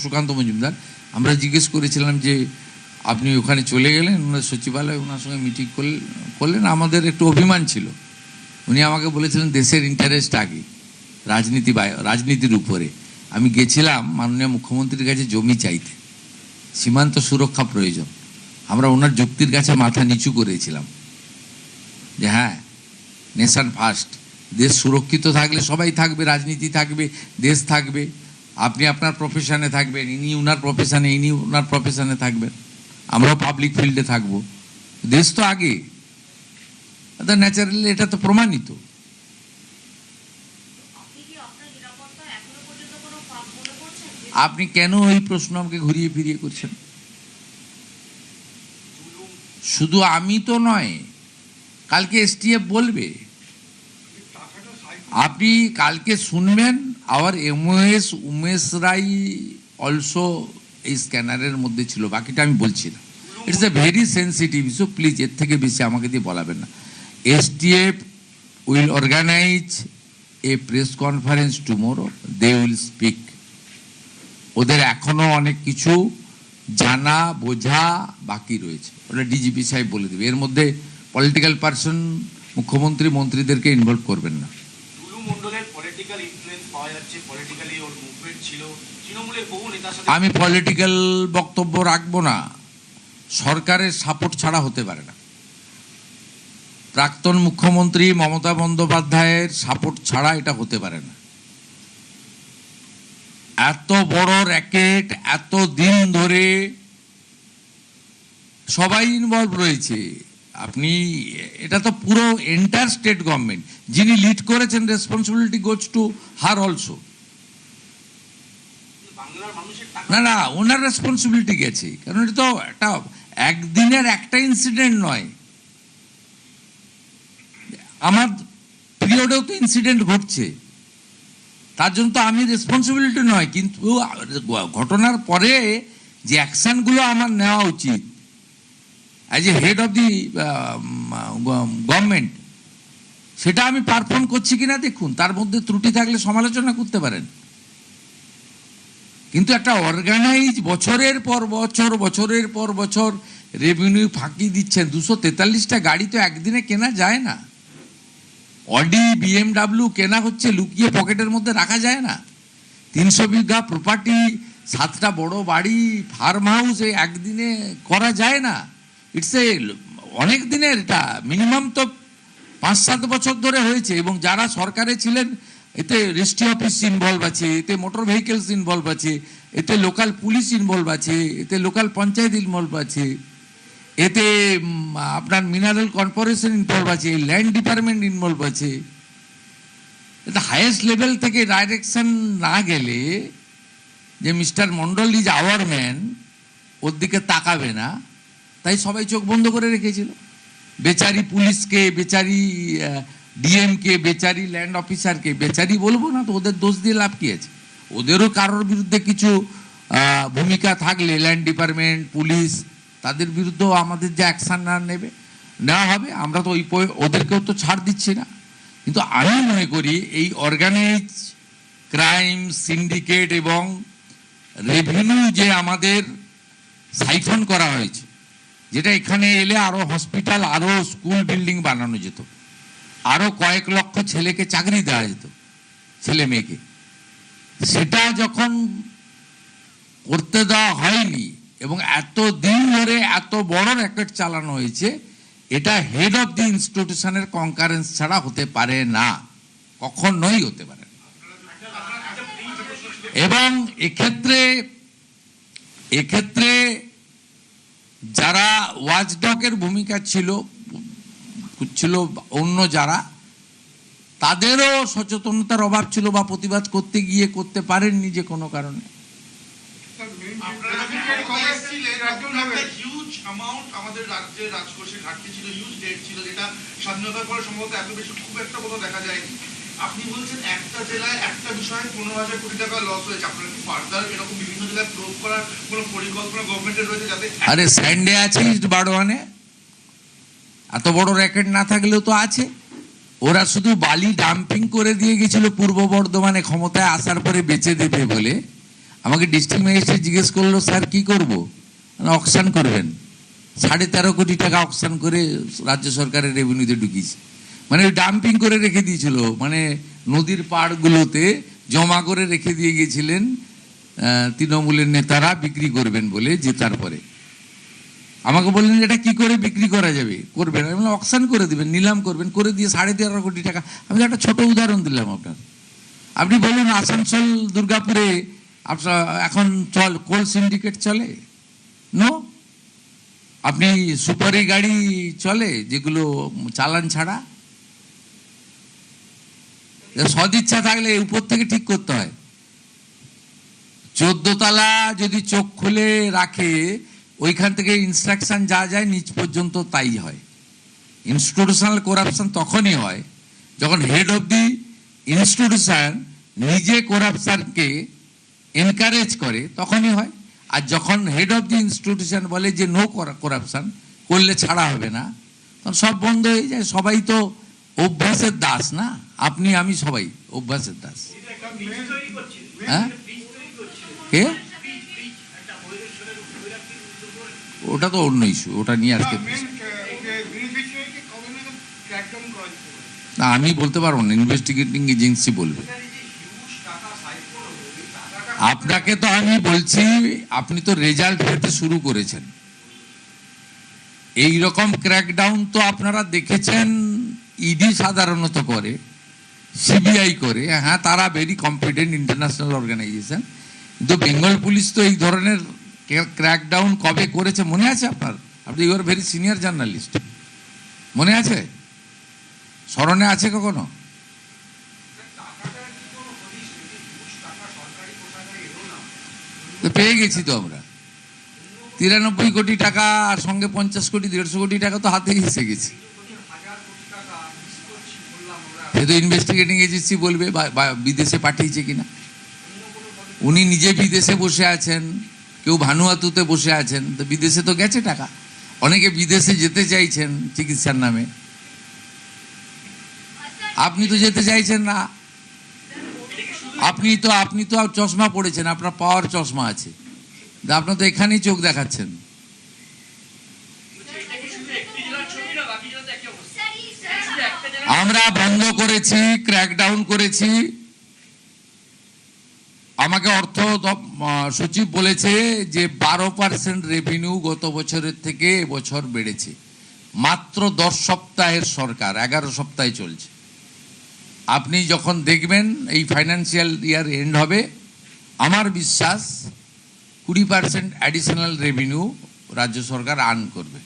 সুকান্ত মজুমদার, আমরা জিজ্ঞেস করেছিলাম যে আপনি ওখানে চলে গেলেন, ওনার সচিবালয় ওনার সঙ্গে মিটিং করলেন, আমাদের একটু অভিমান ছিল। উনি আমাকে বলেছিলেন দেশের ইন্টারেস্ট আগে, রাজনীতির উপরে। আমি গেছিলাম মাননীয় মুখ্যমন্ত্রীর কাছে জমি চাইতে, সীমান্ত সুরক্ষা প্রয়োজন। আমরা ওনার যুক্তির কাছে মাথা নিচু করেছিলাম যে হ্যাঁ, নেশন ফার্স্ট, দেশ সুরক্ষিত থাকলে সবাই থাকবে, রাজনীতি থাকবে, দেশ থাকবে, আপনি আপনার প্রফেশনে থাকবেন, ইনি উনার প্রফেশনে, ইনি উনার প্রফেশনে থাকবেন, আমরাও পাবলিক ফিল্ডে থাকবো, দেশ তো আগে। ন্যাচারালি এটা তো প্রমাণিত। আপনি কেন এই প্রশ্ন আমাকে ঘুরিয়ে ফিরিয়ে করছেন? শুধু আমি তো নয়, কালকে এসটিএফ বলবে, আপনি কালকে শুনবেন। Our MOS Umesh Rai also এই স্ক্যানারের মধ্যে ছিল, বাকিটা আমি বলছি না। It's a very sensitive issue, please এর থেকে বেশি আমাকে দিয়ে বলাবেন না। STF will organise a press conference tomorrow, they will speak. ওদের এখনো অনেক কিছু জানা বোঝা বাকি রয়েছে, ওটা ডিজিপি সাহেব বলে দেবে। এর মধ্যে পলিটিক্যাল পার্সন, মুখ্যমন্ত্রী, মন্ত্রীদেরকে ইনভলভ করবেন না। আমি পলিটিক্যাল বক্তব্য রাখবো না, সরকারের সাপোর্ট ছাড়া হতে পারে না। প্রাক্তন মুখ্যমন্ত্রী মমতা বন্দ্যোপাধ্যায়ের সাপোর্ট ছাড়া এটা হতে পারে না। এত বড় র্যাকেট, এত দিন ধরে সবাই ইনভলভ রয়েছে। আপনি এটা তো পুরো এন্টায়ার স্টেট গভর্নমেন্ট, যিনি লিড করেছেন, responsibility goes to her also. না না, ওনার রেসপন্সিবিলিটি গেছে, কারণ এটা তো একটা একদিনের একটা ইনসিডেন্ট নয়। আমার পিরিয়ডেও তো ইনসিডেন্ট ঘটছে, তার জন্য তো আমি রেসপন্সিবিলিটি নয়, কিন্তু ঘটনার পরে যে অ্যাকশনগুলো আমার নেওয়া উচিত as a head of the government, সেটা আমি পারফর্ম করছি কিনা দেখুন। তার মধ্যে ত্রুটি থাকলে সমালোচনা করতে পারেন, কিন্তু একটা অর্গানাইজ বছরের পর বছর রেভিনিউ ফাঁকি দিচ্ছেন। 243টা গাড়ি তো একদিনে কেনা যায় না। অডি, বিএমডাব্লিউ কেনা হচ্ছে, লুকিয়ে পকেটের মধ্যে রাখা যায় না। 300 বিঘা প্রপার্টি, 7টা বড় বাড়ি, ফার্ম হাউস একদিনে করা যায় না। ইটস এ অনেক দিনের, এটা মিনিমাম তো 5-7 বছর ধরে হয়েছে। এবং যারা সরকারে ছিলেন, এতে রেজিস্ট্রি অফিস ইনভলভ আছে, এতে মোটর ভেহিকেলস ইনভলভ আছে, এতে লোকাল পুলিশ ইনভলভ আছে, এতে লোকাল পঞ্চায়েত ইনভলভ আছে, এতে আপনার মিনারেল কর্পোরেশন ইনভলভ আছে, ল্যান্ড ডিপার্টমেন্ট ইনভলভ আছে। এটা হাইয়েস্ট লেভেল থেকে ডাইরেকশন না গেলে যে mister Mondal is our man, ওর দিকে তাকাবে না, তাই সবাই চোখ বন্ধ করে রেখেছিল। বেচারি পুলিশকে, বেচারি ডিএমকে, বেচারি ল্যান্ড অফিসারকে, বেচারি বলবো না তো, ওদের দোষ দিয়ে লাভ কি আছে? ওদেরও কারোর বিরুদ্ধে কিছু ভূমিকা থাকলে, ল্যান্ড ডিপার্টমেন্ট, পুলিশ, তাদের বিরুদ্ধেও আমাদের যে অ্যাকশন নেওয়া হবে। আমরা তো ওদেরকেও তো ছাড় দিচ্ছি না। কিন্তু আমি মনে করি এই অর্গানাইজ ক্রাইম সিন্ডিকেট এবং রেভিনিউ যে আমাদের সাইফন করা হয়েছে, যেটা এখানে এলে আরো হসপিটাল, আরো স্কুল বিল্ডিং বানানো যেত, আরো কয়েক লক্ষ ছেলেকে চাকরি দেওয়া যেত, ছেলে মেয়েকে, সেটা যখন করতে দেওয়া হয়নি এবং এত দিন ধরে এত বড় র্যাকেট চালানো হয়েছে, এটা হেড অফ দি ইনস্টিটিউশনের কনকারেন্স ছাড়া হতে পারে না, কখনোই হতে পারে না। এবং এক্ষেত্রে যারা ওয়াচডগের ভূমিকা ছিল অন্য যারা, তাদেরও সচেতনতার অভাব ছিল বা প্রতিবাদ করতে গিয়ে করতে পারেননি যে কোনো কারণে। আমাদের রাজ্যের রাজকোষে ঘাটতি ছিল, হিউজ ডেট ছিল, যেটা স্বাধীনতার পরে সম্ভবত এত বেশি খুব একটা কোথাও দেখা যায়নি। আপনি বলছেন একটা জেলায় একটা বিষয়ে 15,000 কোটি টাকা লস হয়েছে, আপনারা কি ফার্দার এরকম বিভিন্ন জেলায় প্রয়োগ করার কোনো পরিকল্পনা গভর্নমেন্টের রয়েছে যাতে? আরে স্যান্ডে আছে ইস্ট বারোয়ানে, এত বড় র্যাকেট না থাকলেও তো আছে। ওরা শুধু বালি ডাম্পিং করে দিয়ে গেছিল পূর্ব বর্ধমানে ক্ষমতায় আসার পরে বেচে দেবে বলে, আমাকে ডিস্ট্রিক্ট ম্যাজিস্ট্রেট জিজ্ঞেস করলো, স্যার কি করব? অকশন করবেন। 13.5 কোটি টাকা অকশন করে রাজ্য সরকারের রেভিনিউতে ঢুকিয়েছে। মানে ওই ডাম্পিং করে রেখে দিয়েছিল, মানে নদীর পাড়গুলোতে জমা করে রেখে দিয়ে গিয়েছিলেন তৃণমূলের নেতারা বিক্রি করবেন বলে জেতার পরে। আমাকে বললেন এটা কি করে বিক্রি করা যাবে, করবেন? আমি বললাম অকশন করে দেবেন, নিলাম করবেন। করে দিয়ে 13.5 কোটি টাকা। আমি একটা ছোট উদাহরণ দিলাম আপনার। আপনি বলুন আসানসোল দুর্গাপুরে আপনার এখন কোল সিন্ডিকেট চলে? নো। আপনি সুপারি গাড়ি চলে যেগুলো চালান ছাড়া? সদিচ্ছা থাকলে উপর থেকে ঠিক করতে হয়। 14 তলা যদি চোখ খুলে রাখে, ওইখান থেকে ইনস্ট্রাকশন যা যায় নিচ পর্যন্ত তাই হয়। ইনস্টিটিউশনাল করাপশন তখনই হয় যখন হেড অফ দি ইনস্টিটিউশন নিজে করাপশনকে এনকারেজ করে, তখনই হয়। আর যখন হেড অফ দি ইনস্টিটিউশন বলে যে নো করাপশন, করলে ছাড়া হবে না, তখন সব বন্ধ হয়ে যায়। সবাই তো অভ্যাসের দাস না, আপনি আমি সবাই অভ্যাসের দাস। হ্যাঁ, কে? ওটা তো অন্য ইস্যু, ওটা নিয়ে আজকে না আমি বলতে পারবো না, ইনভেস্টিগেটিং এজেন্সি বলবে। আপনাকে তো আমি বলছি, আপনি তো রেজাল্ট পেতে শুরু করেছেন। এই রকম ক্র্যাকডাউন তো আপনারা দেখেছেন, ইডি সাধারণত করে, সিবিআই করে। হ্যাঁ, তারা ভেরি কম্পিটেন্ট ইন্টারন্যাশনাল অর্গানাইজেশন। কিন্তু বেঙ্গল পুলিশ তো এই ধরনের ক্র্যাকডাউন কবে করেছে মনে আছে আপনার? আপনি you are very senior journalist, মনে আছে? স্মরণে আছে কখনো? পেয়ে গেছি তো আমরা 93 কোটি টাকা, আর সঙ্গে 50 কোটি 150 কোটি টাকা তো হাতে এসে গেছে। সে তো ইনভেস্টিগেটিং এজেন্সি বলবে বিদেশে পাঠিয়েছে কিনা। উনি নিজে বিদেশে বসে আছেন, কেউ ভানুয়াতুতে বসে আছেন, তো বিদেশে তো গেছে টাকা। অনেকে বিদেশে যেতে চাইছেন চিকিৎসার নামে, আপনি তো যেতে চাইছেন না। আপনি তো চশমা পড়েছেন, আপনার পাওয়ার চশমা আছে, আপনার তো এখানেই চোখ দেখাচ্ছেন। আমরা বন্ধ করেছি, ক্র্যাকডাউন করেছি। আমাকে অর্থ সচিব বলেছে যে 12% রেভিনিউ গত বছরের থেকে এবছর বেড়েছে। মাত্র 10 সপ্তাহের সরকার, 11 সপ্তাহে চলছে। আপনি যখন দেখবেন এই ফাইন্যান্সিয়াল ইয়ার এন্ড হবে, আমার বিশ্বাস 20% অ্যাডিশনাল রেভিনিউ রাজ্য সরকার আর্ন করবে।